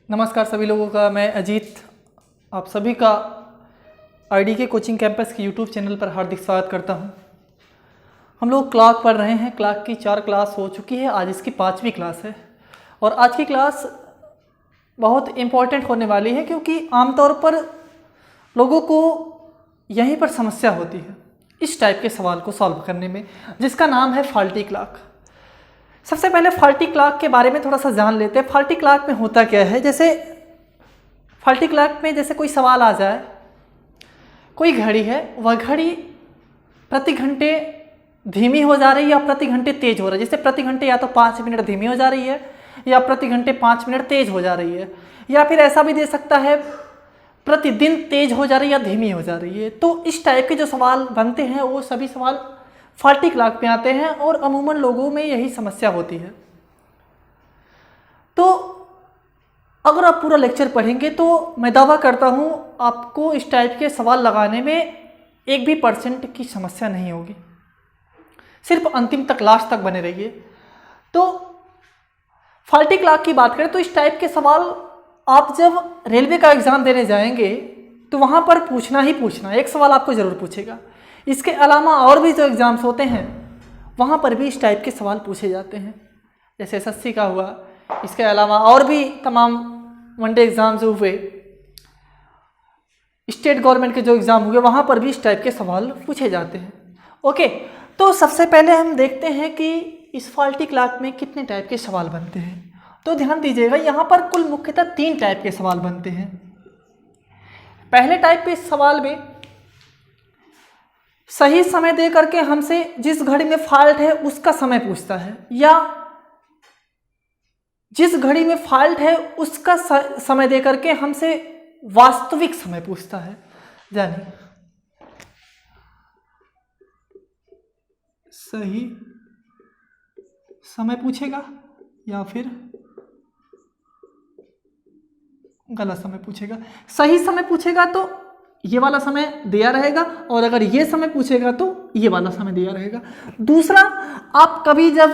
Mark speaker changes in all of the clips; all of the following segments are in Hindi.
Speaker 1: नमस्कार सभी लोगों का, मैं अजीत आप सभी का आईडी के कोचिंग कैंपस के यूट्यूब चैनल पर हार्दिक स्वागत करता हूं। हम लोग क्लाक पढ़ रहे हैं। क्लाक की 4 क्लास हो चुकी है, आज इसकी 5वीं क्लास है और आज की क्लास बहुत इम्पॉर्टेंट होने वाली है क्योंकि आमतौर पर लोगों को यहीं पर समस्या होती है इस टाइप के सवाल को सॉल्व करने में, जिसका नाम है फॉल्टी क्लॉक। सबसे पहले फॉल्टी क्लॉक के बारे में थोड़ा सा जान लेते हैं। फॉल्टी क्लॉक में होता क्या है, जैसे फॉल्टी क्लॉक में जैसे कोई सवाल आ जाए, कोई घड़ी है, वह घड़ी प्रति घंटे धीमी हो जा रही है या प्रति घंटे तेज हो रही है। जैसे प्रति घंटे या तो 5 मिनट धीमी हो जा रही है या प्रति घंटे 5 मिनट तेज हो जा रही है, या फिर ऐसा भी दे सकता है प्रतिदिन तेज हो जा रही है या धीमी हो जा रही है। तो इस टाइप के जो सवाल बनते हैं वो सभी सवाल फॉल्टी क्लॉक में आते हैं और अमूमन लोगों में यही समस्या होती है। तो अगर आप पूरा लेक्चर पढ़ेंगे तो मैं दावा करता हूँ आपको इस टाइप के सवाल लगाने में 1% की समस्या नहीं होगी। सिर्फ अंतिम तक, लास्ट तक बने रहिए। तो फॉल्टी क्लॉक की बात करें तो इस टाइप के सवाल आप जब रेलवे का एग्ज़ाम देने जाएंगे तो वहाँ पर पूछना ही पूछना, एक सवाल आपको ज़रूर पूछेगा। इसके अलावा और भी जो एग्ज़ाम्स होते हैं वहाँ पर भी इस टाइप के सवाल पूछे जाते हैं, जैसे एसएससी का हुआ, इसके अलावा और भी तमाम वनडे एग्ज़ाम जो हुए, स्टेट गवर्नमेंट के जो एग्ज़ाम हुए, वहाँ पर भी इस टाइप के सवाल पूछे जाते हैं। ओके, तो सबसे पहले हम देखते हैं कि इस फॉल्टी क्लॉक में कितने टाइप के सवाल बनते हैं। तो ध्यान दीजिएगा, यहाँ पर कुल मुख्यतः 3 टाइप के सवाल बनते हैं। पहले टाइप के सवाल में सही समय दे करके हमसे जिस घड़ी में फॉल्ट है उसका समय पूछता है, या जिस घड़ी में फॉल्ट है उसका समय दे करके हमसे वास्तविक समय पूछता है। यानी सही समय पूछेगा या फिर गलत समय पूछेगा। सही समय पूछेगा तो ये वाला समय दिया रहेगा, और अगर ये समय पूछेगा तो ये वाला समय दिया रहेगा। दूसरा, आप कभी जब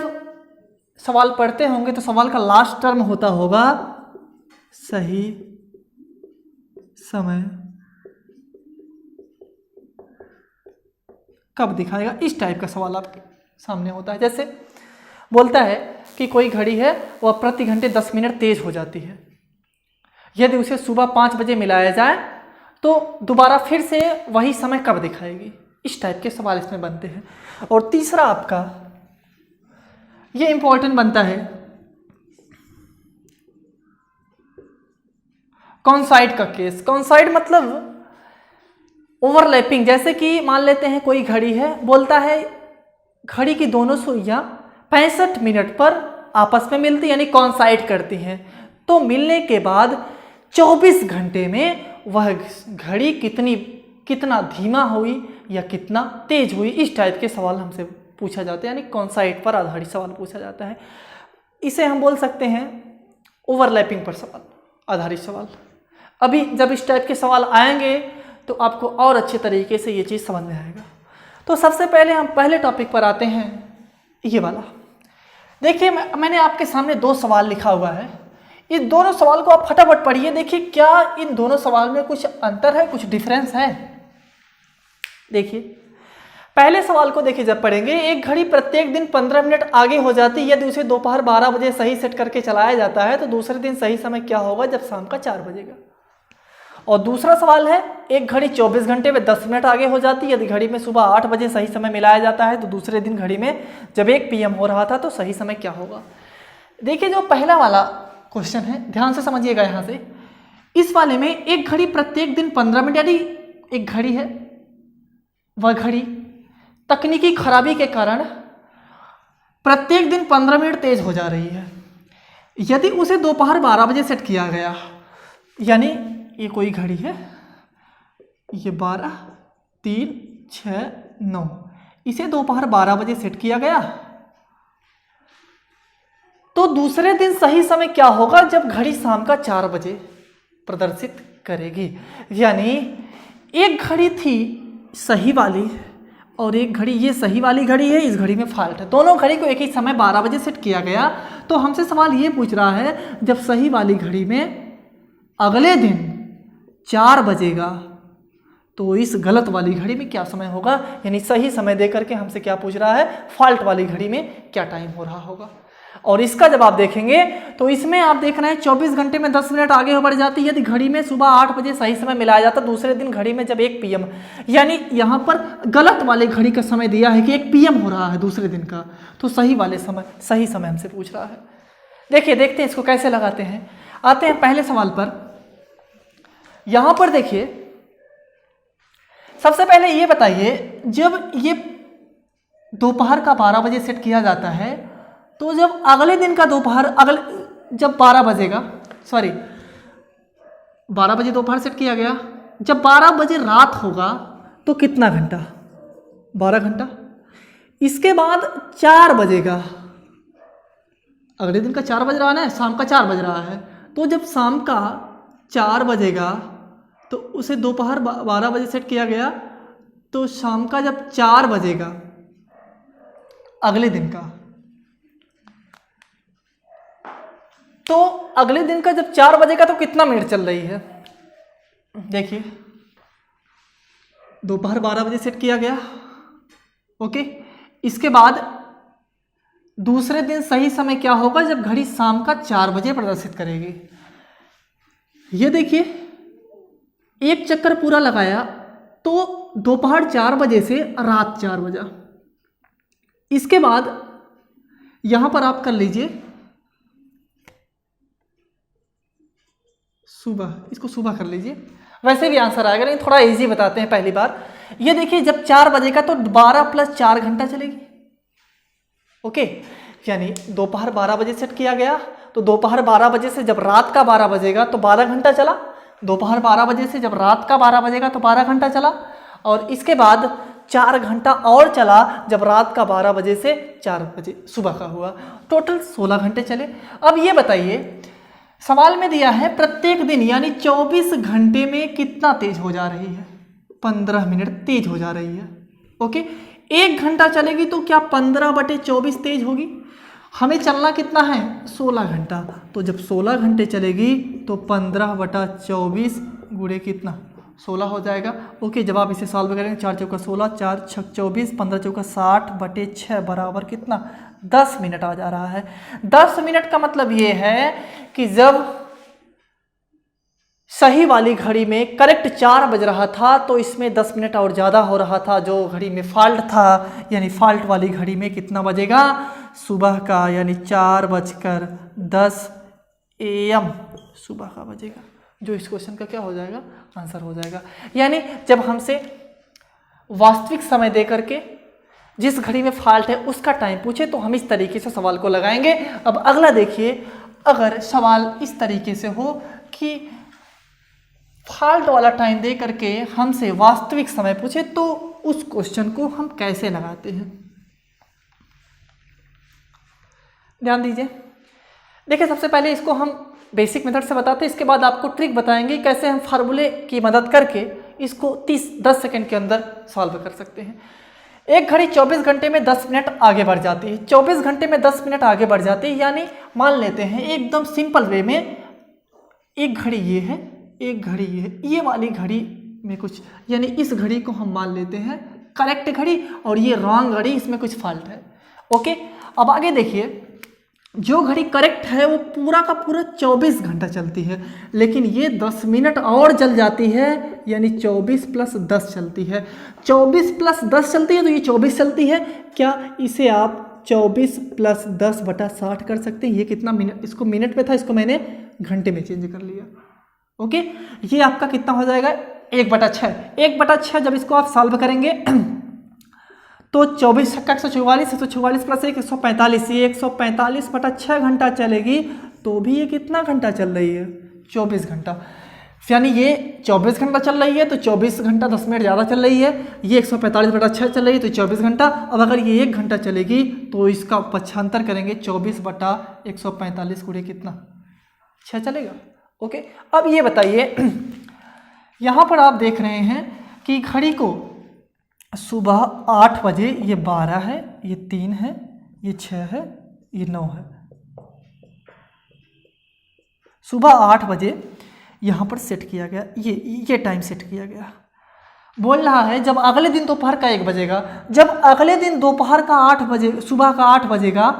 Speaker 1: सवाल पढ़ते होंगे तो सवाल का लास्ट टर्म होता होगा सही समय कब दिखाएगा। इस टाइप का सवाल आपके सामने होता है। जैसे बोलता है कि कोई घड़ी है वह प्रति घंटे 10 मिनट तेज हो जाती है, यदि उसे सुबह 5 बजे मिलाया जाए तो दोबारा फिर से वही समय कब दिखाएगी। इस टाइप के सवाल इसमें बनते हैं। और तीसरा आपका ये इंपॉर्टेंट बनता है कॉन्साइड का केस। कॉन्साइड मतलब ओवरलैपिंग। जैसे कि मान लेते हैं कोई घड़ी है, बोलता है घड़ी की दोनों सुइयां 65 मिनट पर आपस में मिलती यानी कॉन्साइड करती हैं, तो मिलने के बाद 24 घंटे में वह घड़ी कितना धीमा हुई या कितना तेज हुई। इस टाइप के सवाल हमसे पूछा जाता है, यानी कॉन्साइड पर आधारित सवाल पूछा जाता है। इसे हम बोल सकते हैं ओवरलैपिंग पर सवाल आधारित सवाल। अभी जब इस टाइप के सवाल आएंगे तो आपको और अच्छे तरीके से ये चीज़ समझ में आएगा। तो सबसे पहले हम पहले टॉपिक पर आते हैं, ये वाला। देखिए, मैंने आपके सामने 2 सवाल लिखा हुआ है। इन दोनों सवाल को आप फटाफट पढ़िए, देखिए क्या इन दोनों सवाल में कुछ अंतर है, कुछ डिफरेंस है। देखिए पहले सवाल को देखिए, जब पढ़ेंगे, एक घड़ी प्रत्येक दिन 15 मिनट आगे हो जाती है यदि उसे दोपहर 12 बजे सही सेट करके चलाया जाता है, तो दूसरे दिन सही समय क्या होगा जब शाम का 4 बजेगा। और दूसरा सवाल है, एक घड़ी 24 घंटे में 10 मिनट आगे हो जाती है यदि घड़ी में सुबह 8 बजे सही समय मिलाया जाता है, तो दूसरे दिन घड़ी में जब 1 PM हो रहा था तो सही समय क्या होगा। देखिए जो पहला वाला क्वेश्चन है, ध्यान से समझिएगा। यहाँ से इस वाले में एक घड़ी प्रत्येक दिन 15 मिनट, यानी एक घड़ी है, वह घड़ी तकनीकी खराबी के कारण प्रत्येक दिन 15 मिनट तेज हो जा रही है। यदि उसे दोपहर 12 बजे सेट किया गया, यानी ये कोई घड़ी है, ये 12, 3, 6, 9, इसे दोपहर 12 बजे सेट किया गया, तो दूसरे दिन सही समय क्या होगा जब घड़ी शाम का 4 बजे प्रदर्शित करेगी। यानी एक घड़ी थी सही वाली और एक घड़ी, ये सही वाली घड़ी है, इस घड़ी में फॉल्ट है। दोनों घड़ी को एक ही समय 12 बजे सेट किया गया। तो हमसे सवाल ये पूछ रहा है जब सही वाली घड़ी में अगले दिन 4 बजेगा तो इस गलत वाली घड़ी में क्या समय होगा, यानी सही समय दे करके हमसे क्या पूछ रहा है, फॉल्ट वाली घड़ी में क्या टाइम हो रहा होगा। और इसका जब आप देखेंगे तो इसमें आप देख रहे हैं 24 घंटे में 10 मिनट आगे बढ़ जाती है। यदि घड़ी में सुबह 8 बजे सही समय मिलाया जाता, दूसरे दिन घड़ी में जब 1 PM, यानी यहाँ पर गलत वाले घड़ी का समय दिया है कि 1 PM हो रहा है दूसरे दिन का, तो सही समय हमसे पूछ रहा है। देखिए देखते हैं इसको कैसे लगाते हैं। आते हैं पहले सवाल पर। यहाँ पर देखिए सबसे पहले ये बताइए, जब ये दोपहर का 12 बजे सेट किया जाता है तो जब अगले दिन का दोपहर जब 12 बजेगा, 12 बजे दोपहर सेट किया गया, जब 12 बजे रात होगा तो कितना घंटा, 12 घंटा। इसके बाद 4 बजेगा, अगले दिन का 4 बज रहा है, शाम का 4 बज रहा है, तो जब शाम का 4 बजेगा तो उसे दोपहर 12 बजे सेट किया गया, तो शाम का जब 4 बजेगा अगले दिन का, तो अगले दिन का जब 4 बजेगा तो कितना मिनट चल रही है। देखिए दोपहर 12 बजे सेट किया गया, ओके। इसके बाद दूसरे दिन सही समय क्या होगा, जब घड़ी शाम का 4 बजे प्रदर्शित करेगी। ये देखिए एक चक्कर पूरा लगाया तो दोपहर 4 बजे से रात 4 बजा। इसके बाद यहां पर आप कर लीजिए सुबह, इसको सुबह कर लीजिए, वैसे भी आंसर आएगा, लेकिन थोड़ा इजी बताते हैं पहली बार। ये देखिए जब 4 बजेगा तो 12 + 4 घंटा चलेगी, ओके। यानी दोपहर 12 बजे सेट किया गया, तो दोपहर 12 बजे से जब रात का 12 बजेगा तो 12 घंटा चला, दोपहर 12 बजे से जब रात का 12 बजेगा तो 12 घंटा चला, और इसके बाद 4 घंटा और चला जब रात का 12 बजे से 4 बजे सुबह का हुआ, टोटल 16 घंटे चले। अब ये बताइए सवाल में दिया है प्रत्येक दिन यानी 24 घंटे में कितना तेज हो जा रही है, 15 मिनट तेज हो जा रही है, ओके। 1 घंटा चलेगी तो क्या 15/24 तेज होगी। हमें चलना कितना है, 16 घंटा, तो जब 16 घंटे चलेगी तो 15/24 गुणे कितना, 16 हो जाएगा, ओके। जब आप इसे सॉल्व करेंगे 4 चौका 16, 4 छक 24, 15 चौका 60/6 बराबर कितना, 10 मिनट आ जा रहा है। 10 मिनट का मतलब ये है कि जब सही वाली घड़ी में करेक्ट 4 बज रहा था तो इसमें 10 मिनट और ज़्यादा हो रहा था, जो घड़ी में फॉल्ट था, यानी फॉल्ट वाली घड़ी में कितना बजेगा, सुबह का, यानी 4:10 AM सुबह का बजेगा, जो इस क्वेश्चन का क्या हो जाएगा, आंसर हो जाएगा। यानी जब हमसे वास्तविक समय दे करके जिस घड़ी में फॉल्ट है उसका टाइम पूछे तो हम इस तरीके से सवाल को लगाएंगे। अब अगला देखिए, अगर सवाल इस तरीके से हो कि फॉल्ट वाला टाइम दे करके हमसे वास्तविक समय पूछे तो उस क्वेश्चन को हम कैसे लगाते हैं, ध्यान दीजिए। देखिए सबसे पहले इसको हम बेसिक मेथड से बताते हैं, इसके बाद आपको ट्रिक बताएंगे कैसे हम फार्मूले की मदद करके इसको 10 सेकंड के अंदर सॉल्व कर सकते हैं। एक घड़ी 24 घंटे में 10 मिनट आगे बढ़ जाती है, 24 घंटे में 10 मिनट आगे बढ़ जाती है, यानी मान लेते हैं एकदम सिंपल वे में, एक घड़ी ये है, एक घड़ी ये है, ये वाली घड़ी में कुछ, यानी इस घड़ी को हम मान लेते हैं करेक्ट घड़ी और ये रॉन्ग घड़ी, इसमें कुछ फॉल्ट है, ओके। अब आगे देखिए, जो घड़ी करेक्ट है वो पूरा का पूरा 24 घंटा चलती है, लेकिन ये 10 मिनट और जल जाती है, यानी 24 + 10 चलती है। 24 + 10 चलती है तो ये 24 चलती है, क्या इसे आप 24 + 10/60 कर सकते हैं। ये कितना मिनट, इसको मिनट में था, इसको मैंने घंटे में चेंज कर लिया, ओके। ये आपका कितना हो जाएगा, 1/6। 1/6 जब इसको आप सॉल्व करेंगे तो 24 × 144, 144 + 1 145, ये 145/6 घंटा चलेगी, तो भी ये कितना घंटा चल रही है, 24 घंटा। यानी ये 24 घंटा चल रही है तो 24 घंटा 10 मिनट ज़्यादा चल रही है, ये 145/6 चल रही है तो 24 घंटा। अब अगर ये 1 घंटा चलेगी तो इसका पक्षांतर करेंगे, 24/145 गुणे कितना, 6 चलेगा, ओके। अब ये बताइए, यहाँ पर आप देख रहे हैं कि घड़ी को सुबह 8 बजे, ये 12 है, ये 3 है, ये 6 है, ये 9 है। सुबह 8 बजे यहाँ पर सेट किया गया, ये टाइम सेट किया गया। बोल रहा है जब अगले दिन दोपहर का 1 बजेगा, जब अगले दिन दोपहर का 8 बजे, सुबह का 8 बजेगा,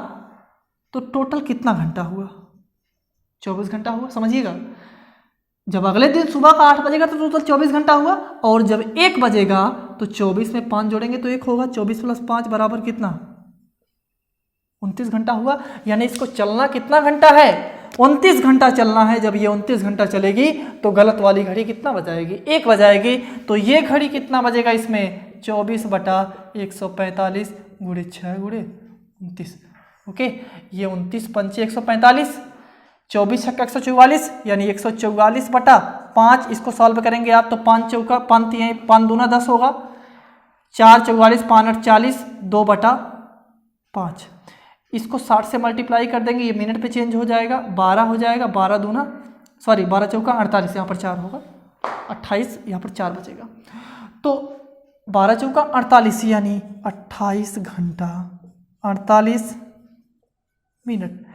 Speaker 1: तो टोटल कितना घंटा हुआ? 24 घंटा हुआ, समझिएगा। जब अगले दिन सुबह का 8 बजेगा तो टोटल 24 घंटा हुआ, और जब 1 बजेगा तो 24 में 5 जोड़ेंगे तो 1 होगा। 24 + 5 बराबर कितना? 29 घंटा हुआ। यानी इसको चलना कितना घंटा है? 29 घंटा चलना है। जब ये 29 घंटा चलेगी तो गलत वाली घड़ी कितना बजाएगी? 1 बजाएगी। तो ये घड़ी कितना बजेगा इसमें? 24/145 गुणे 6 गुणे 29। ओके, ये 29 पंचे 145, 24 छक्का 144, यानी 144/5। इसको सॉल्व करेंगे आप तो 5 चौका 5 दूना 10 होगा, 4 44, 5 8 40, 2/5। इसको 60 से मल्टीप्लाई कर देंगे, ये मिनट पे चेंज हो जाएगा, 12 हो जाएगा। 12 चौका 48, यहाँ पर 4 होगा, 28, यहाँ पर 4 बचेगा। तो 12 चौका 48, यानी 28 घंटा 48 मिनट।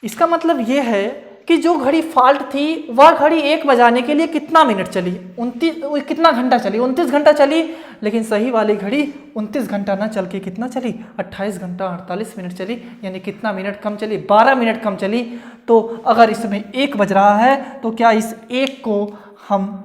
Speaker 1: इसका मतलब ये है कि जो घड़ी फॉल्ट थी वह घड़ी 1 बजाने के लिए कितना मिनट चली? 29, कितना घंटा चली? 29 घंटा चली। लेकिन सही वाली घड़ी 29 घंटा ना चल के कितना चली? 28 घंटा 48 मिनट चली। यानी कितना मिनट कम चली? 12 मिनट कम चली। तो अगर इसमें 1 बज रहा है तो क्या इस 1 को हम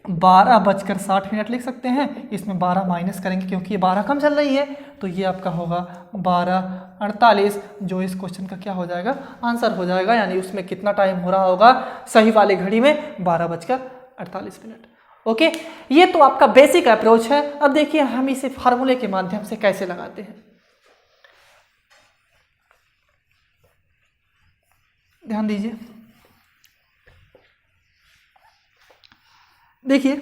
Speaker 1: 12:60 लिख सकते हैं? इसमें 12 माइनस करेंगे क्योंकि ये 12 कम चल रही है, तो ये आपका होगा 12:48, जो इस क्वेश्चन का क्या हो जाएगा? आंसर हो जाएगा। यानी उसमें कितना टाइम हो रहा होगा सही वाली घड़ी में? 12:48। ओके, ये तो आपका बेसिक अप्रोच है। अब देखिए हम इसे फार्मूले के माध्यम से कैसे लगाते हैं। ध्यान दीजिए, देखिए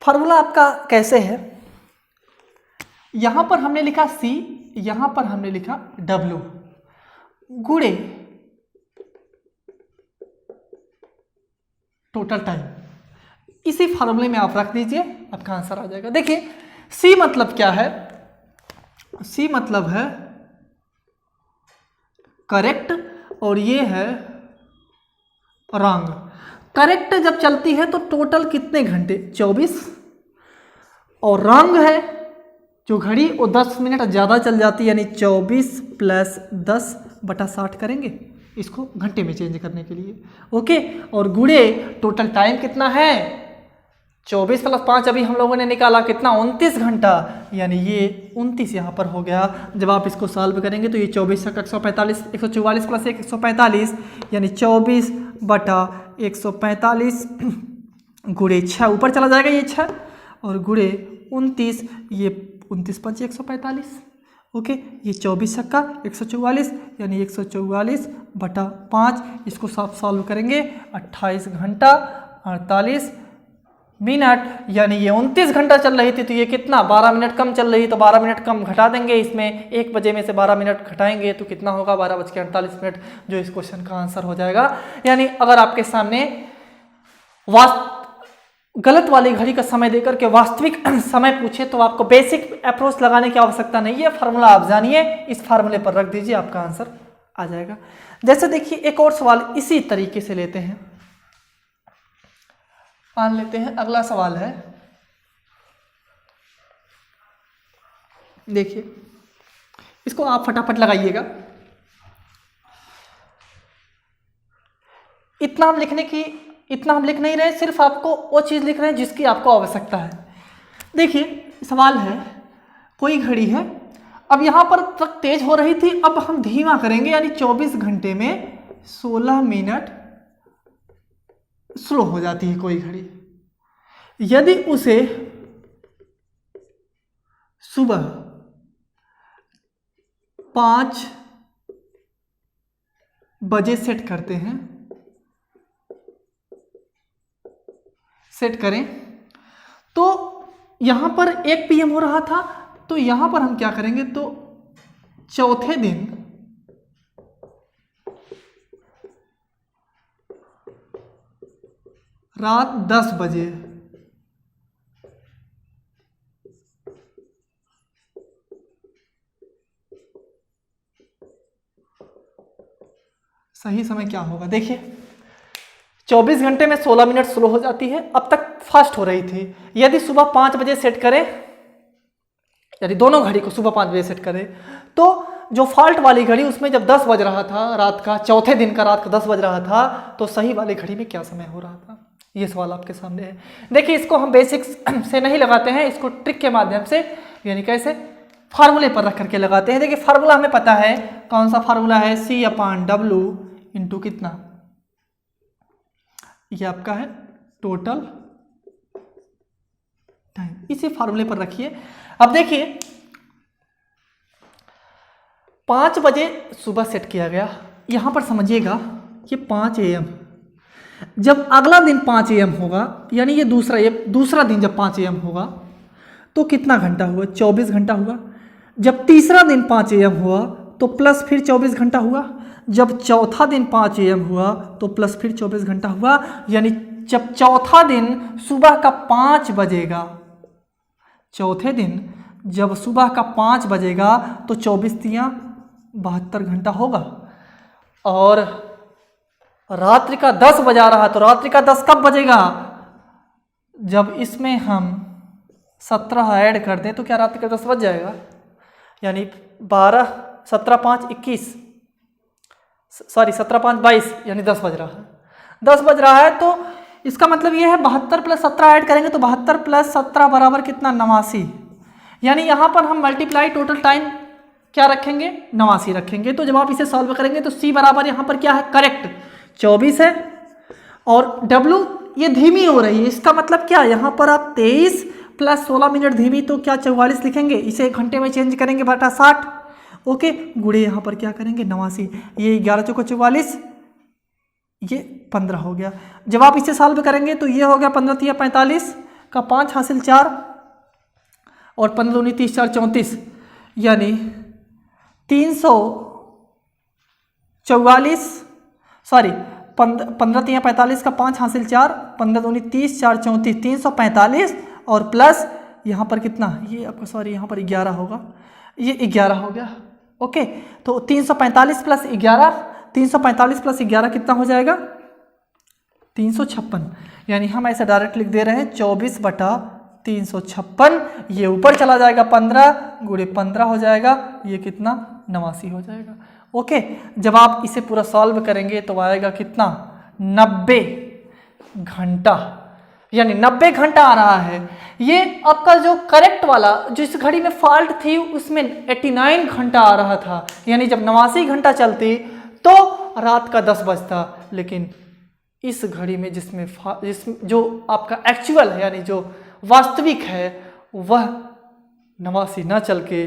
Speaker 1: फार्मूला आपका कैसे है। यहां पर हमने लिखा C, यहां पर हमने लिखा W गुणे टोटल टाइम। इसी फार्मूले में आप रख दीजिए, आपका आंसर आ जाएगा। देखिए C मतलब क्या है? C मतलब है करेक्ट, और ये है रॉन्ग। करेक्ट जब चलती है तो टोटल कितने घंटे? 24। और रॉन्ग है जो घड़ी वो 10 मिनट ज़्यादा चल जाती है, यानी 24 + 10/60 करेंगे इसको घंटे में चेंज करने के लिए। ओके, और गुणे टोटल टाइम कितना है? 24 + 5 अभी हम लोगों ने निकाला कितना? 29 घंटा। यानी ये 29 यहाँ पर हो गया। जब आप इसको सॉल्व करेंगे तो ये 24 × 145, 144 + 1 145, यानी 24/145 गुणे 6, ऊपर चला जाएगा ये 6, और गुणे 29, ये 29 पंचे 145। ओके, ये 24 छक्का 144, यानी 144/5। इसको आप सॉल्व करेंगे 28 घंटा 48 मिनट। यानी ये 29 घंटा चल रही थी तो ये कितना? 12 मिनट कम चल रही, तो 12 मिनट कम घटा देंगे इसमें। 1 बजे में से 12 मिनट घटाएंगे तो कितना होगा? 12:48, जो इस क्वेश्चन का आंसर हो जाएगा। यानी अगर आपके सामने गलत वाली घड़ी का समय देकर के वास्तविक समय पूछे तो आपको बेसिक अप्रोच लगाने की आवश्यकता नहीं है। फार्मूला आप जानिए, इस फार्मूले पर रख दीजिए, आपका आंसर आ जाएगा। जैसे देखिए एक और सवाल इसी तरीके से लेते हैं। मान लेते हैं अगला सवाल है, देखिए इसको आप फटाफट लगाइएगा। इतना हम लिख नहीं रहे, सिर्फ आपको वो चीज़ लिख रहे हैं जिसकी आपको आवश्यकता है। देखिए सवाल है, कोई घड़ी है, अब यहाँ पर तक तेज हो रही थी, अब हम धीमा करेंगे, यानी 24 घंटे में 16 मिनट स्लो हो जाती है कोई घड़ी। यदि उसे सुबह 5 बजे सेट करते हैं, सेट करें तो यहां पर 1 PM हो रहा था, तो यहां पर हम क्या करेंगे? तो चौथे दिन रात 10 बजे सही समय क्या होगा? देखिए 24 घंटे में 16 मिनट स्लो हो जाती है, अब तक फास्ट हो रही थी। यदि सुबह 5 बजे सेट करें, यदि दोनों घड़ी को सुबह 5 बजे सेट करें, तो जो फॉल्ट वाली घड़ी उसमें जब 10 बज रहा था रात का, चौथे दिन का रात का 10 बज रहा था, तो सही वाली घड़ी में क्या समय हो रहा था? ये सवाल आपके सामने है। देखिए इसको हम बेसिक्स से नहीं लगाते हैं, इसको ट्रिक के माध्यम से, यानी कैसे, फार्मूले पर रख करके लगाते हैं। देखिए फार्मूला हमें पता है, कौन सा फार्मूला है? C/W इंटू कितना, ये आपका है टोटल टाइम। इसी फार्मूले पर रखिए। अब देखिए 5 बजे सुबह सेट किया गया, यहां पर समझिएगा ये 5 AM, जब अगला दिन 5 AM होगा, यानी ये दूसरा दिन जब 5 AM होगा तो कितना घंटा हुआ? 24 घंटा हुआ। जब तीसरा दिन 5 AM हुआ तो प्लस फिर 24 घंटा हुआ। जब चौथा दिन 5 AM हुआ तो प्लस फिर 24 घंटा हुआ। यानी जब चौथा दिन सुबह का 5 बजेगा, चौथे दिन जब सुबह का 5 बजेगा तो 24 तियां 72 घंटा होगा। और रात्रि का 10 बजा रहा, तो रात्रि का 10 कब बजेगा? जब इसमें हम 17 ऐड कर दें तो क्या रात्रि का 10 बज जाएगा? यानी 12, 17, 5, 21, सॉरी 17, 5, 22, यानी 10 बज रहा है। 10 बज रहा है तो इसका मतलब ये है 72 प्लस 17 ऐड करेंगे तो 72 प्लस 17 बराबर कितना? 89। यानी यहाँ पर हम मल्टीप्लाई टोटल टाइम क्या रखेंगे? 89 रखेंगे। तो जब आप इसे सॉल्व करेंगे तो C बराबर यहाँ पर क्या है? करेक्ट 24 है। और W ये धीमी हो रही है, इसका मतलब क्या? यहाँ पर आप 23 प्लस 16 मिनट धीमी, तो क्या 44 लिखेंगे, इसे घंटे में चेंज करेंगे बटा 60। ओके, गुड़े यहाँ पर क्या करेंगे? 89। ये 11 चौको 44, ये 15 हो गया। जब आप इसे सॉल्व करेंगे तो ये हो गया 15 तिया 45 का 5 हासिल 4 और 15 दूनी 30 4 34, यानी 344, सॉरी 15 तिया 45 का 5 हासिल 4, 15 दूनी 30 4 34, 345 और प्लस यहाँ पर कितना? ये आपका सॉरी यहाँ पर 11 होगा, ये 11 हो गया। ओके, तो 345 प्लस 11, 345 प्लस 11 कितना हो जाएगा? 356। यानी हम ऐसे डायरेक्ट लिख दे रहे हैं 24 बटा 356। ये ऊपर चला जाएगा 15 गुणे 15 हो जाएगा, ये कितना? 89 हो जाएगा। ओके, जब आप इसे पूरा सॉल्व करेंगे तो आएगा कितना? 90 घंटा, यानी 90 घंटा आ रहा है। ये आपका जो करेक्ट वाला, जो इस घड़ी में फॉल्ट थी उसमें 89 घंटा आ रहा था, यानी जब 89 घंटा चलती तो रात का 10 बजता। लेकिन इस घड़ी में जिसमें जो आपका एक्चुअल है, यानी जो वास्तविक है, वह 89 ना चल के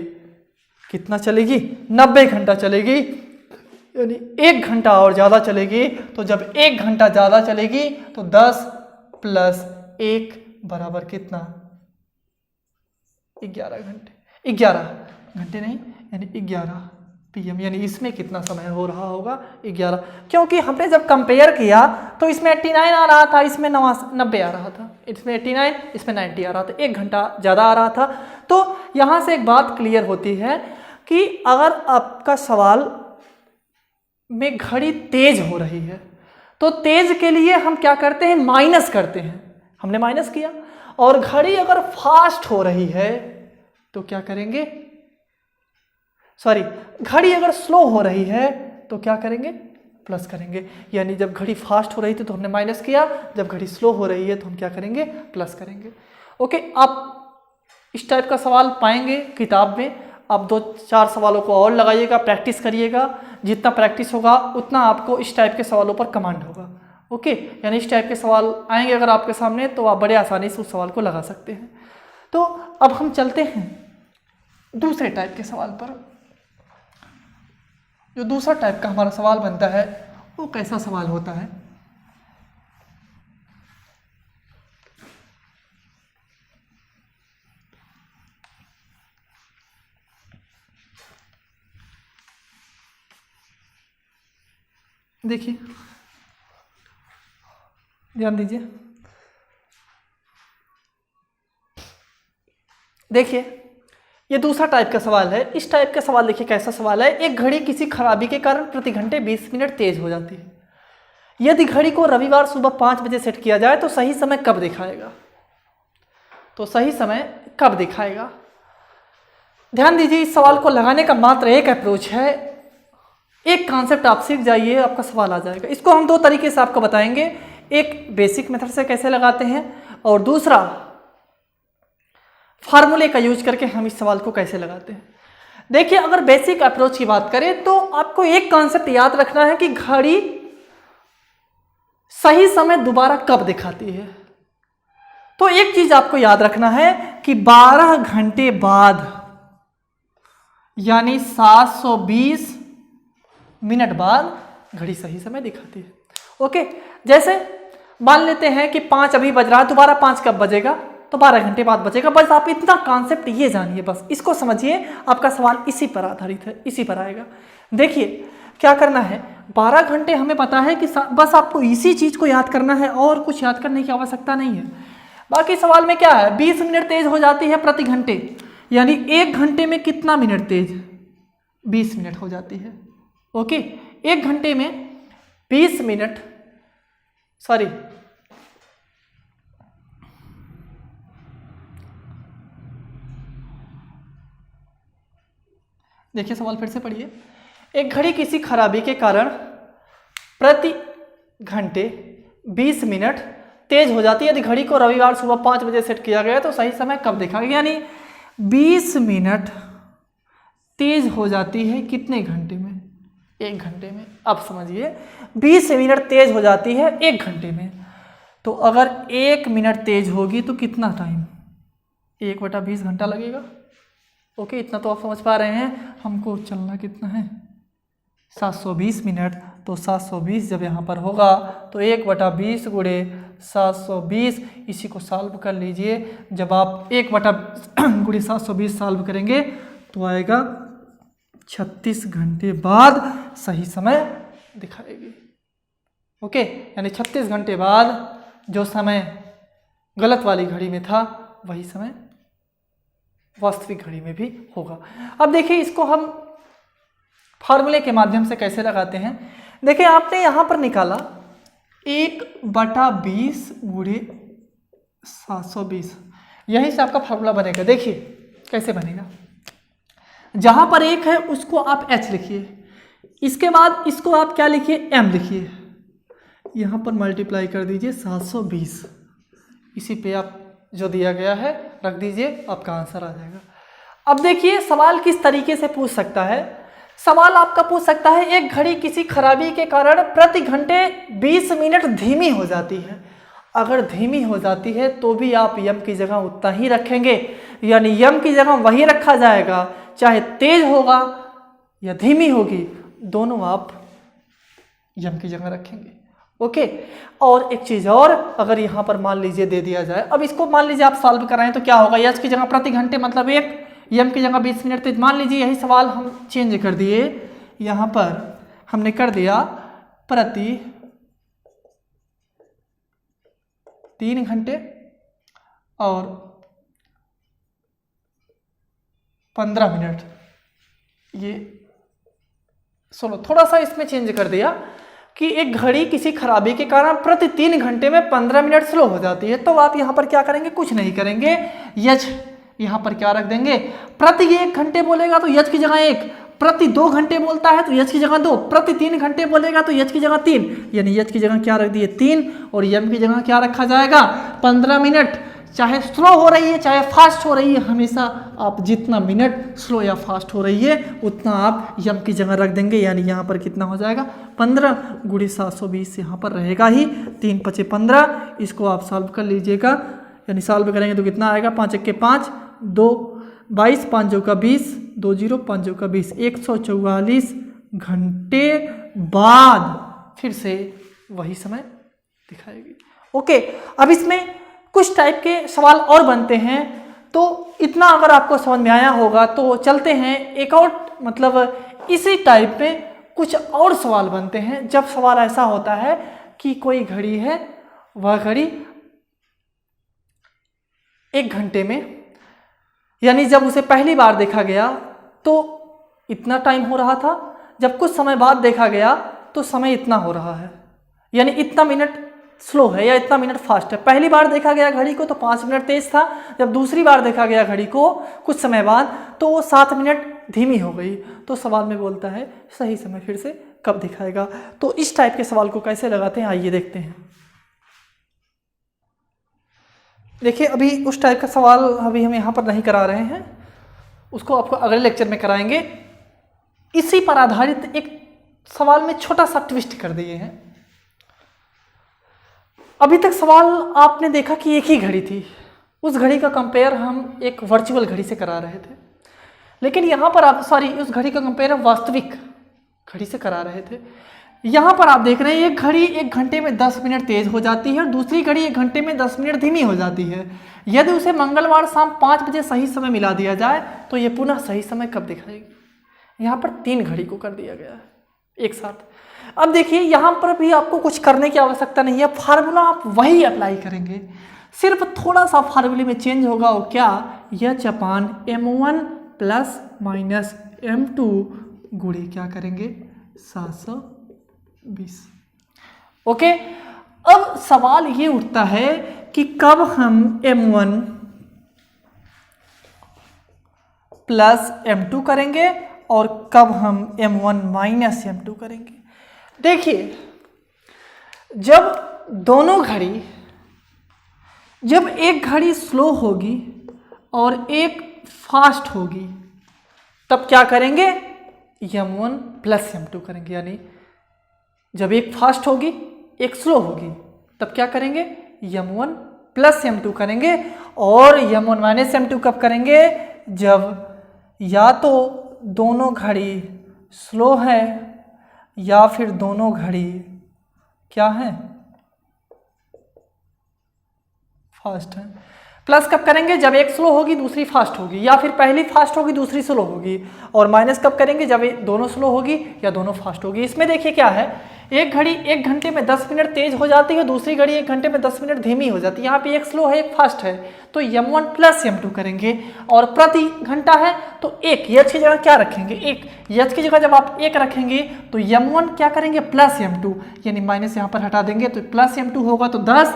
Speaker 1: कितना चलेगी? 90 घंटा चलेगी, यानी 1 घंटा और ज़्यादा चलेगी। तो जब 1 घंटा ज़्यादा चलेगी तो 10 प्लस 1 बराबर कितना? 11 घंटे। 11 घंटे नहीं, यानी 11 PM, यानी इसमें कितना समय हो रहा होगा? 11। क्योंकि हमने जब कंपेयर किया तो इसमें 89 आ रहा था, इसमें 90 आ रहा था, इसमें 89, इसमें 90 आ रहा था, 1 घंटा ज़्यादा आ रहा था। तो यहाँ से एक बात क्लियर होती है कि अगर आपका सवाल में घड़ी तेज हो रही है तो तेज के लिए हम क्या करते हैं? माइनस करते हैं। हमने माइनस किया। और घड़ी अगर फास्ट हो रही है तो क्या करेंगे? सॉरी, घड़ी अगर स्लो हो रही है तो क्या करेंगे? प्लस करेंगे। यानी जब घड़ी फास्ट हो रही थी तो हमने माइनस किया, जब घड़ी स्लो हो रही है तो हम क्या करेंगे? प्लस करेंगे। ओके, आप इस टाइप का सवाल पाएंगे किताब में। आप 2-4 सवालों को और लगाइएगा, प्रैक्टिस करिएगा। जितना प्रैक्टिस होगा उतना आपको इस टाइप के सवालों पर कमांड होगा। ओके, यानी इस टाइप के सवाल आएंगे अगर आपके सामने तो आप बड़े आसानी से उस सवाल को लगा सकते हैं। तो अब हम चलते हैं दूसरे टाइप के सवाल पर। जो दूसरा टाइप का हमारा सवाल बनता है वो कैसा सवाल होता है? देखिए, ध्यान दीजिए। देखिए, ये दूसरा टाइप का सवाल है। इस टाइप का सवाल देखिए कैसा सवाल है। एक घड़ी किसी खराबी के कारण प्रति घंटे 20 मिनट तेज हो जाती है। यदि घड़ी को रविवार सुबह 5 बजे सेट किया जाए तो सही समय कब दिखाएगा? तो सही समय कब दिखाएगा? ध्यान दीजिए, इस सवाल को लगाने का मात्र एक अप्रोच है। एक कॉन्सेप्ट आप सीख जाइए, आपका सवाल आ जाएगा। इसको हम दो तरीके से आपको बताएंगे, एक बेसिक मेथड से कैसे लगाते हैं और दूसरा फार्मूले का यूज करके हम इस सवाल को कैसे लगाते हैं। देखिए, अगर बेसिक अप्रोच की बात करें तो आपको एक कॉन्सेप्ट याद रखना है कि घड़ी सही समय दोबारा कब दिखाती है। तो एक चीज आपको याद रखना है कि 12 घंटे बाद यानी 720 मिनट बाद घड़ी सही समय दिखाती है। ओके, जैसे मान लेते हैं कि 5 अभी बज रहा है, दोबारा 5 कब बजेगा? तो 12 घंटे बाद बजेगा। बस आप इतना कॉन्सेप्ट ये जानिए, बस इसको समझिए, आपका सवाल इसी पर आधारित है, इसी पर आएगा। देखिए क्या करना है, 12 घंटे हमें पता है कि बस आपको इसी चीज को याद करना है और कुछ याद करने की आवश्यकता नहीं है। बाकी सवाल में क्या है, 20 मिनट तेज हो जाती है प्रति घंटे, यानी 1 घंटे में कितना मिनट तेज? 20 मिनट हो जाती है। ओके, 1 घंटे में 20 मिनट, सॉरी, देखिए सवाल फिर से पढ़िए। एक घड़ी किसी खराबी के कारण प्रति घंटे 20 मिनट तेज हो जाती है। यदि घड़ी को रविवार सुबह 5 बजे सेट किया गया तो सही समय कब दिखाएगा? यानी 20 मिनट तेज हो जाती है कितने घंटे में? 1 घंटे में। अब समझिए, 20 मिनट तेज हो जाती है 1 घंटे में, तो अगर 1 मिनट तेज होगी तो कितना टाइम? 1/20 घंटा लगेगा। ओके, इतना तो आप समझ पा रहे हैं। हमको चलना कितना है? 720 मिनट। तो 720 जब यहाँ पर होगा तो 1/20 गुणे 720, इसी को सॉल्व कर लीजिए। जब आप 1/गुणे 720 सॉल्व करेंगे तो आएगा 36 घंटे बाद सही समय दिखाएगी। ओके, यानी 36 घंटे बाद जो समय गलत वाली घड़ी में था वही समय वास्तविक घड़ी में भी होगा। अब देखिए, इसको हम फार्मूले के माध्यम से कैसे लगाते हैं। देखिए, आपने यहां पर निकाला 1/20 गुणे 720, यहीं से आपका फार्मूला बनेगा। देखिए कैसे बनेगा, जहां पर 1 है उसको आप h लिखिए, इसके बाद इसको आप क्या लिखिए? m लिखिए, यहां पर मल्टीप्लाई कर दीजिए 720, इसी पे आप जो दिया गया है रख दीजिए, आपका आंसर आ जाएगा। अब देखिए सवाल किस तरीके से पूछ सकता है। सवाल आपका पूछ सकता है, एक घड़ी किसी खराबी के कारण प्रति घंटे 20 मिनट धीमी हो जाती है। अगर धीमी हो जाती है तो भी आप यम की जगह उतना ही रखेंगे, यानी यम की जगह वही रखा जाएगा, चाहे तेज होगा या धीमी होगी, दोनों आप यम की जगह रखेंगे। ओके, और एक चीज और, अगर यहाँ पर मान लीजिए दे दिया जाए, अब इसको मान लीजिए आप सॉल्व कराएं तो क्या होगा? यच की जगह प्रति घंटे मतलब 1, यम की जगह 20 मिनट। तो मान लीजिए यही सवाल हम चेंज कर दिए, यहाँ पर हमने कर दिया प्रति 3 घंटे और 15 मिनट। ये सुनो, थोड़ा सा इसमें चेंज कर दिया कि एक घड़ी किसी खराबी के कारण प्रति 3 घंटे में 15 मिनट स्लो हो जाती है। तो आप यहाँ पर क्या करेंगे? कुछ नहीं करेंगे, यच यहाँ पर क्या रख देंगे? प्रति 1 घंटे बोलेगा तो यच की जगह 1, प्रति 2 घंटे बोलता है तो यच की जगह 2, प्रति 3 घंटे बोलेगा तो यच की जगह 3, यानी यच की जगह क्या रख दिए? 3, और यम की जगह क्या रखा जाएगा? 15 मिनट। चाहे स्लो हो रही है चाहे फास्ट हो रही है, हमेशा आप जितना मिनट स्लो या फास्ट हो रही है उतना आप यम की जगह रख देंगे, यानी यहाँ पर कितना हो जाएगा? 15 गुणे 720 यहाँ पर रहेगा ही, 3 × 5 = 15। इसको आप सॉल्व कर लीजिएगा, यानी सॉल्व करेंगे तो कितना आएगा? 5 × 1 = 5, 2 22, 5 × 2 = 20, 2 0 5 × 2 = 20, 144 घंटे बाद फिर से वही समय दिखाएगी। ओके, अब इसमें कुछ टाइप के सवाल और बनते हैं, तो इतना अगर आपको समझ में आया होगा तो चलते हैं एक और, मतलब इसी टाइप में कुछ और सवाल बनते हैं। जब सवाल ऐसा होता है कि कोई घड़ी है, वह घड़ी 1 घंटे में यानी जब उसे पहली बार देखा गया तो इतना टाइम हो रहा था, जब कुछ समय बाद देखा गया तो समय इतना हो रहा है, यानी इतना मिनट स्लो है या इतना मिनट फास्ट है। पहली बार देखा गया घड़ी को तो 5 मिनट तेज था, जब दूसरी बार देखा गया घड़ी को कुछ समय बाद तो वो 7 मिनट धीमी हो गई। तो सवाल में बोलता है सही समय फिर से कब दिखाएगा। तो इस टाइप के सवाल को कैसे लगाते हैं आइए देखते हैं। देखिए अभी उस टाइप का सवाल अभी हम यहाँ पर नहीं करा रहे हैं, उसको आपको अगले लेक्चर में कराएंगे। इसी पर आधारित एक सवाल में छोटा सा ट्विस्ट कर दिए हैं। अभी तक सवाल आपने देखा कि एक ही घड़ी थी, उस घड़ी का कंपेयर हम एक वर्चुअल घड़ी से करा रहे थे, लेकिन यहाँ पर आप उस घड़ी का कंपेयर हम वास्तविक घड़ी से करा रहे थे। यहाँ पर आप देख रहे हैं एक घड़ी 1 घंटे में 10 मिनट तेज हो जाती है और दूसरी घड़ी 1 घंटे में 10 मिनट धीमी हो जाती है। यदि उसे मंगलवार शाम 5 बजे सही समय मिला दिया जाए तो ये पुनः सही समय कब दिखाएगी। यहाँ पर 3 घड़ी को कर दिया गया है एक साथ। अब देखिए यहाँ पर भी आपको कुछ करने की आवश्यकता नहीं है, फार्मूला आप वही अप्लाई करेंगे, सिर्फ थोड़ा सा फार्मूले में चेंज होगा। और क्या, H/M1 प्लस माइनस M2 गुणे क्या करेंगे 720। ओके, अब सवाल ये उठता है कि कब हम M1 प्लस M2 करेंगे और कब हम M1 माइनस M2 करेंगे। देखिए जब एक घड़ी स्लो होगी और एक फास्ट होगी तब क्या करेंगे, M1 प्लस M2 करेंगे। यानी जब एक फास्ट होगी एक स्लो होगी तब क्या करेंगे, M1 प्लस M2 करेंगे। और M1 माइनस M2 कब करेंगे, जब या तो दोनों घड़ी स्लो है या फिर दोनों घड़ी क्या है, फास्ट है। प्लस कब करेंगे, जब एक स्लो होगी दूसरी फास्ट होगी, या फिर पहली फास्ट होगी दूसरी स्लो होगी। और माइनस कब करेंगे, जब दोनों स्लो होगी या दोनों फास्ट होगी। इसमें देखिए क्या है, एक घड़ी 1 घंटे में 10 मिनट तेज हो जाती है, दूसरी घड़ी 1 घंटे में 10 मिनट धीमी हो जाती है। यहाँ पे एक स्लो है एक फास्ट है, तो M1 प्लस M2 करेंगे। और प्रति घंटा है तो एक H की जगह क्या रखेंगे, एक H की जगह जब आप 1 रखेंगे तो M1 क्या करेंगे प्लस M2, यानी माइनस यहाँ पर हटा देंगे तो प्लस M2 होगा। तो 10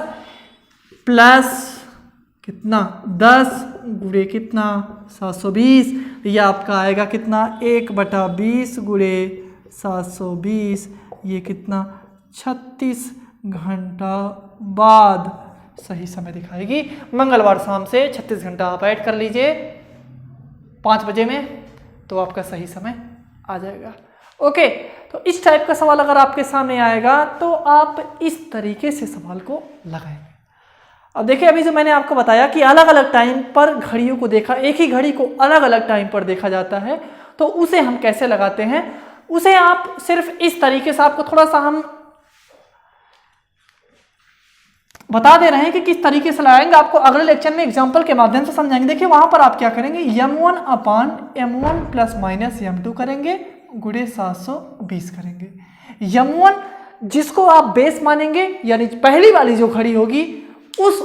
Speaker 1: प्लस कितना 10 गुणे कितना 720, यह आपका आएगा कितना 1/20 गुणे 720, ये कितना 36 घंटा बाद सही समय दिखाएगी। मंगलवार शाम से 36 घंटा आप ऐड कर लीजिए 5 बजे में तो आपका सही समय आ जाएगा। ओके, तो इस टाइप का सवाल अगर आपके सामने आएगा तो आप इस तरीके से सवाल को लगाएंगे। अब देखिए अभी जो मैंने आपको बताया कि अलग अलग टाइम पर घड़ियों को देखा, एक ही घड़ी को अलग अलग टाइम पर देखा जाता है, तो उसे हम कैसे लगाते हैं, उसे आप सिर्फ इस तरीके से, आपको थोड़ा सा हम बता दे रहे हैं कि किस तरीके से लगाएंगे। आपको अगले लेक्चर में एग्जांपल के माध्यम से समझाएंगे। देखिए वहां पर आप क्या करेंगे, M1/M1 प्लस माइनस M2 करेंगे गुणे 720 करेंगे। M1 जिसको आप बेस मानेंगे, यानी पहली वाली जो घड़ी होगी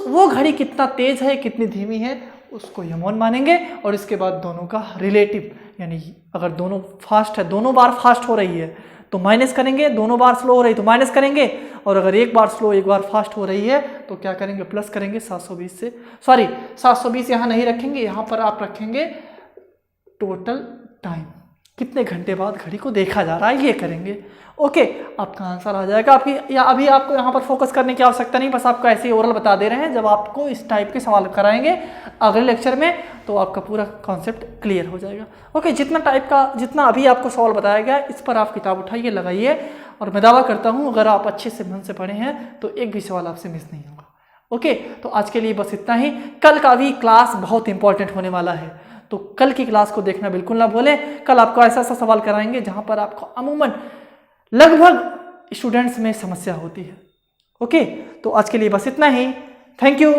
Speaker 1: वो घड़ी कितना तेज है कितनी धीमी है उसको M1 मानेंगे। और इसके बाद दोनों का रिलेटिव, यानी अगर दोनों फास्ट है, दोनों बार फास्ट हो रही है तो माइनस करेंगे, दोनों बार स्लो हो रही तो माइनस करेंगे, और अगर एक बार स्लो एक बार फास्ट हो रही है तो क्या करेंगे प्लस करेंगे 720 से। 720 यहाँ नहीं रखेंगे, यहाँ पर आप रखेंगे टोटल टाइम, कितने घंटे बाद घड़ी को देखा जा रहा है, ये करेंगे। ओके, आपका आंसर आ जाएगा। आपकी या अभी आपको यहाँ पर फोकस करने की आवश्यकता नहीं, बस आपको ऐसे ही ओरल बता दे रहे हैं। जब आपको इस टाइप के सवाल कराएंगे अगले लेक्चर में तो आपका पूरा कॉन्सेप्ट क्लियर हो जाएगा। ओके, जितना अभी आपको सवाल बताया गया इस पर आप किताब उठाइए, लगाइए, और मैं दावा करता हूँ अगर आप अच्छे से मन से पढ़े हैं तो एक भी सवाल आपसे मिस नहीं होगा। ओके, तो आज के लिए बस इतना ही। कल का भी क्लास बहुत इंपॉर्टेंट होने वाला है, तो कल की क्लास को देखना बिल्कुल ना भूलें। कल आपको ऐसा सवाल कराएंगे जहाँ पर आपको अमूमन लगभग स्टूडेंट्स में समस्या होती है। ओके, तो आज के लिए बस इतना ही। Thank you.